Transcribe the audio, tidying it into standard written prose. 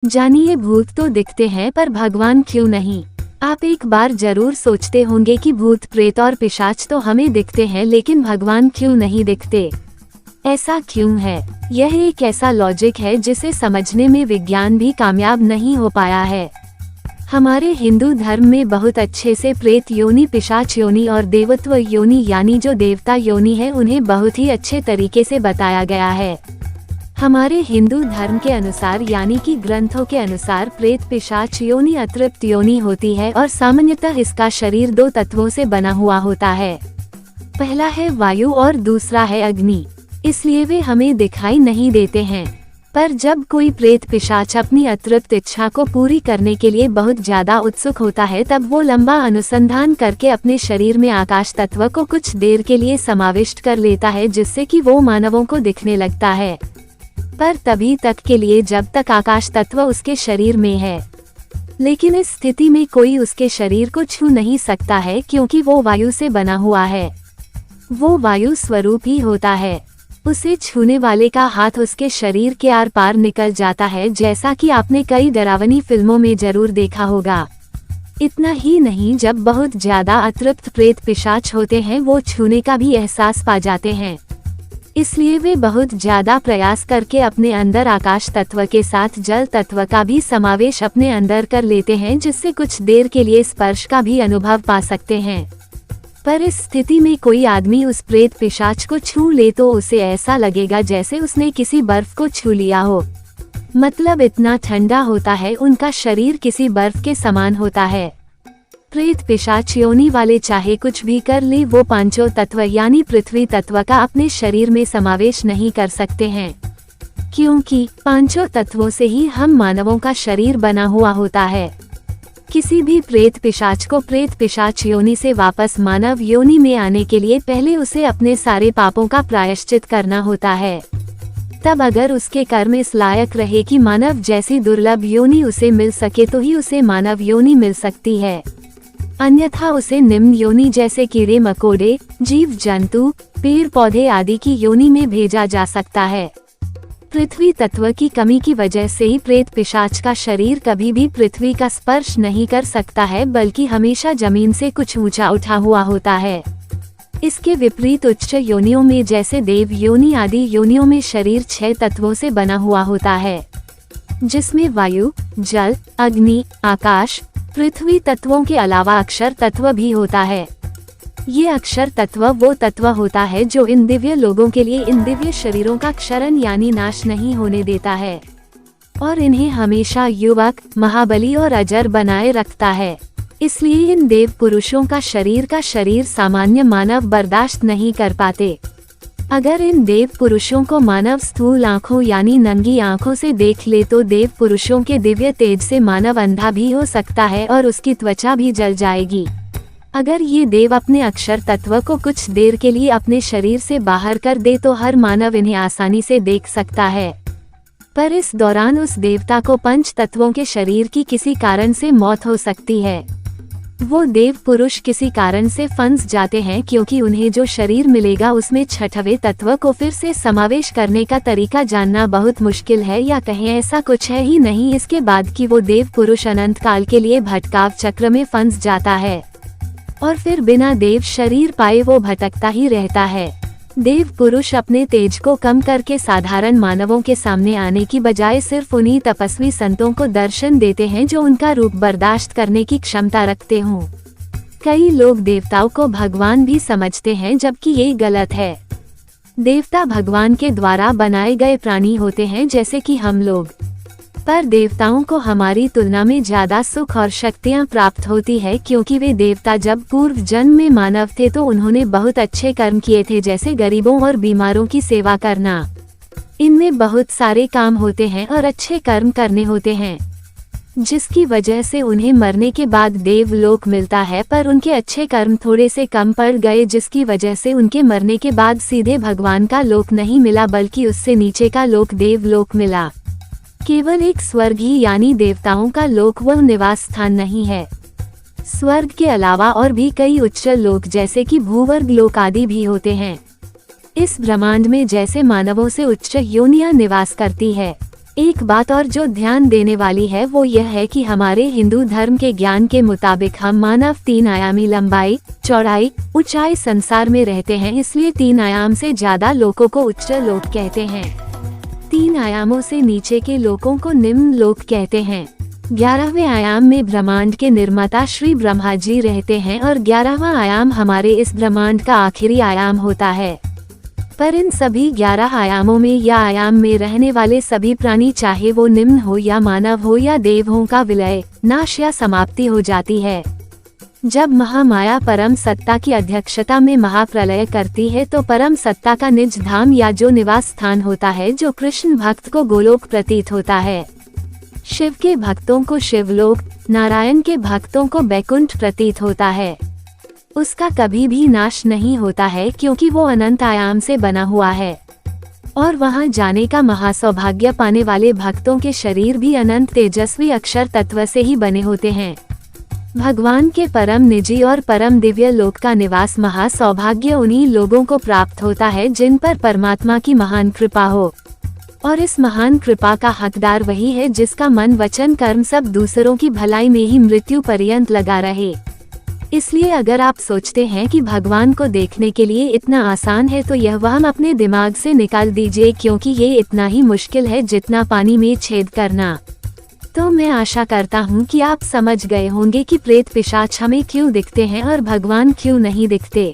जानिए, भूत तो दिखते हैं पर भगवान क्यों नहीं। आप एक बार जरूर सोचते होंगे कि भूत प्रेत और पिशाच तो हमें दिखते हैं लेकिन भगवान क्यों नहीं दिखते। ऐसा क्यों है? यह एक ऐसा लॉजिक है जिसे समझने में विज्ञान भी कामयाब नहीं हो पाया है। हमारे हिंदू धर्म में बहुत अच्छे से प्रेत योनि, पिशाच योनि और देवत्व योनि यानी जो देवता योनि है उन्हें बहुत ही अच्छे तरीके से बताया गया है। हमारे हिंदू धर्म के अनुसार यानी कि ग्रंथों के अनुसार प्रेत पिशाच योनि अतृप्त योनि होती है और सामान्यतः इसका शरीर दो तत्वों से बना हुआ होता है। पहला है वायु और दूसरा है अग्नि, इसलिए वे हमें दिखाई नहीं देते हैं। पर जब कोई प्रेत पिशाच अपनी अतृप्त इच्छा को पूरी करने के लिए बहुत ज्यादा उत्सुक होता है तब वो लंबा अनुसंधान करके अपने शरीर में आकाश तत्व को कुछ देर के लिए समाविष्ट कर लेता है जिससे कि वो मानवों को दिखने लगता है, पर तभी तक के लिए जब तक आकाश तत्व उसके शरीर में है। लेकिन इस स्थिति में कोई उसके शरीर को छू नहीं सकता है क्योंकि वो वायु से बना हुआ है। वो वायु स्वरूप ही होता है। उसे छूने वाले का हाथ उसके शरीर के आर पार निकल जाता है, जैसा कि आपने कई डरावनी फिल्मों में जरूर देखा होगा। इतना ही नहीं, जब बहुत ज्यादा अतृप्त प्रेत पिशाच होते हैं वो छूने का भी एहसास पा जाते हैं, इसलिए वे बहुत ज्यादा प्रयास करके अपने अंदर आकाश तत्व के साथ जल तत्व का भी समावेश अपने अंदर कर लेते हैं, जिससे कुछ देर के लिए स्पर्श का भी अनुभव पा सकते हैं। पर इस स्थिति में कोई आदमी उस प्रेत पिशाच को छू ले तो उसे ऐसा लगेगा जैसे उसने किसी बर्फ को छू लिया हो। मतलब इतना ठंडा होता है, उनका शरीर किसी बर्फ के समान होता है। प्रेत पिशाच योनि वाले चाहे कुछ भी कर ले, वो पांचों तत्व यानी पृथ्वी तत्व का अपने शरीर में समावेश नहीं कर सकते हैं, क्योंकि पांचों तत्वों से ही हम मानवों का शरीर बना हुआ होता है। किसी भी प्रेत पिशाच को प्रेत पिशाच योनि से वापस मानव योनि में आने के लिए पहले उसे अपने सारे पापों का प्रायश्चित करना होता है। तब अगर उसके कर्म इस लायक रहे कि मानव जैसी दुर्लभ योनि उसे मिल सके तो ही उसे मानव योनि मिल सकती है, अन्यथा उसे निम्न योनि जैसे कीड़े मकोड़े, जीव जंतु, पेड़ पौधे आदि की योनि में भेजा जा सकता है। पृथ्वी तत्व की कमी की वजह से ही प्रेत पिशाच का शरीर कभी भी पृथ्वी का स्पर्श नहीं कर सकता है, बल्कि हमेशा जमीन से कुछ ऊंचा उठा हुआ होता है। इसके विपरीत उच्च योनियों में जैसे देव योनि आदि योनियों में शरीर 6 तत्वों से बना हुआ होता है, जिसमें वायु, जल, अग्नि, आकाश, पृथ्वी तत्वों के अलावा अक्षर तत्व भी होता है। ये अक्षर तत्व वो तत्व होता है जो इन दिव्य लोगों के लिए इन दिव्य शरीरों का क्षरण यानी नाश नहीं होने देता है और इन्हें हमेशा युवक, महाबली और अजर बनाए रखता है। इसलिए इन देव पुरुषों का शरीर सामान्य मानव बर्दाश्त नहीं कर पाते। अगर इन देव पुरुषों को मानव स्थूल आँखों यानी नंगी आँखों से देख ले तो देव पुरुषों के दिव्य तेज से मानव अंधा भी हो सकता है और उसकी त्वचा भी जल जाएगी। अगर ये देव अपने अक्षर तत्व को कुछ देर के लिए अपने शरीर से बाहर कर दे तो हर मानव इन्हें आसानी से देख सकता है, पर इस दौरान उस देवता को पंच तत्वों के शरीर की किसी कारण से मौत हो सकती है। वो देव पुरुष किसी कारण से फंस जाते हैं क्योंकि उन्हें जो शरीर मिलेगा उसमें छठवें तत्व को फिर से समावेश करने का तरीका जानना बहुत मुश्किल है, या कहें ऐसा कुछ है ही नहीं इसके बाद कि वो देव पुरुष अनंत काल के लिए भटकाव चक्र में फंस जाता है और फिर बिना देव शरीर पाए वो भटकता ही रहता है। देव पुरुष अपने तेज को कम करके साधारण मानवों के सामने आने की बजाय सिर्फ उन्हीं तपस्वी संतों को दर्शन देते हैं जो उनका रूप बर्दाश्त करने की क्षमता रखते हों। कई लोग देवताओं को भगवान भी समझते हैं, जबकि ये गलत है। देवता भगवान के द्वारा बनाए गए प्राणी होते हैं जैसे कि हम लोग, पर देवताओं को हमारी तुलना में ज्यादा सुख और शक्तियां प्राप्त होती है क्योंकि वे देवता जब पूर्व जन्म में मानव थे तो उन्होंने बहुत अच्छे कर्म किए थे, जैसे गरीबों और बीमारों की सेवा करना। इनमें बहुत सारे काम होते हैं और अच्छे कर्म करने होते हैं, जिसकी वजह से उन्हें मरने के बाद देवलोक मिलता है, पर उनके अच्छे कर्म थोड़े से कम पड़ गए जिसकी वजह से उनके मरने के बाद सीधे भगवान का लोक नहीं मिला बल्कि उससे नीचे का लोक देवलोक मिला। केवल एक स्वर्ग ही यानी देवताओं का लोक वह निवास स्थान नहीं है। स्वर्ग के अलावा और भी कई उच्च लोक जैसे कि भूवर्ग लोक आदि भी होते हैं। इस ब्रह्मांड में जैसे मानवों से उच्च योनियां निवास करती है, एक बात और जो ध्यान देने वाली है वो यह है कि हमारे हिंदू धर्म के ज्ञान के मुताबिक हम मानव 3 आयामी लंबाई, चौड़ाई, ऊंचाई संसार में रहते हैं, इसलिए 3 आयाम से ज्यादा लोगों को उच्च लोक कहते हैं। 3 आयामों से नीचे के लोकों को निम्न लोक कहते हैं। 11वें आयाम में ब्रह्मांड के निर्माता श्री ब्रह्मा जी रहते हैं और 11वां आयाम हमारे इस ब्रह्मांड का आखिरी आयाम होता है। पर इन सभी 11 आयामों में या आयाम में रहने वाले सभी प्राणी, चाहे वो निम्न हो या मानव हो या देव हो, का विलय, नाश या समाप्ति हो जाती है। जब महामाया परम सत्ता की अध्यक्षता में महाप्रलय करती है तो परम सत्ता का निज धाम या जो निवास स्थान होता है, जो कृष्ण भक्त को गोलोक प्रतीत होता है, शिव के भक्तों को शिवलोक, नारायण के भक्तों को बैकुंठ प्रतीत होता है, उसका कभी भी नाश नहीं होता है क्योंकि वो अनंत आयाम से बना हुआ है। और वहां जाने का महासौभाग्य पाने वाले भक्तों के शरीर भी अनंत तेजस्वी अक्षर तत्व से ही बने होते हैं। भगवान के परम निजी और परम दिव्य लोक का निवास महासौभाग्य उन्हीं लोगों को प्राप्त होता है जिन पर परमात्मा की महान कृपा हो, और इस महान कृपा का हकदार वही है जिसका मन वचन कर्म सब दूसरों की भलाई में ही मृत्यु पर्यंत लगा रहे। इसलिए अगर आप सोचते हैं कि भगवान को देखने के लिए इतना आसान है तो यह वहम अपने दिमाग से निकाल दीजिए, क्योंकि ये इतना ही मुश्किल है जितना पानी में छेद करना। तो मैं आशा करता हूँ कि आप समझ गए होंगे कि प्रेत पिशाच हमें क्यों दिखते हैं और भगवान क्यों नहीं दिखते।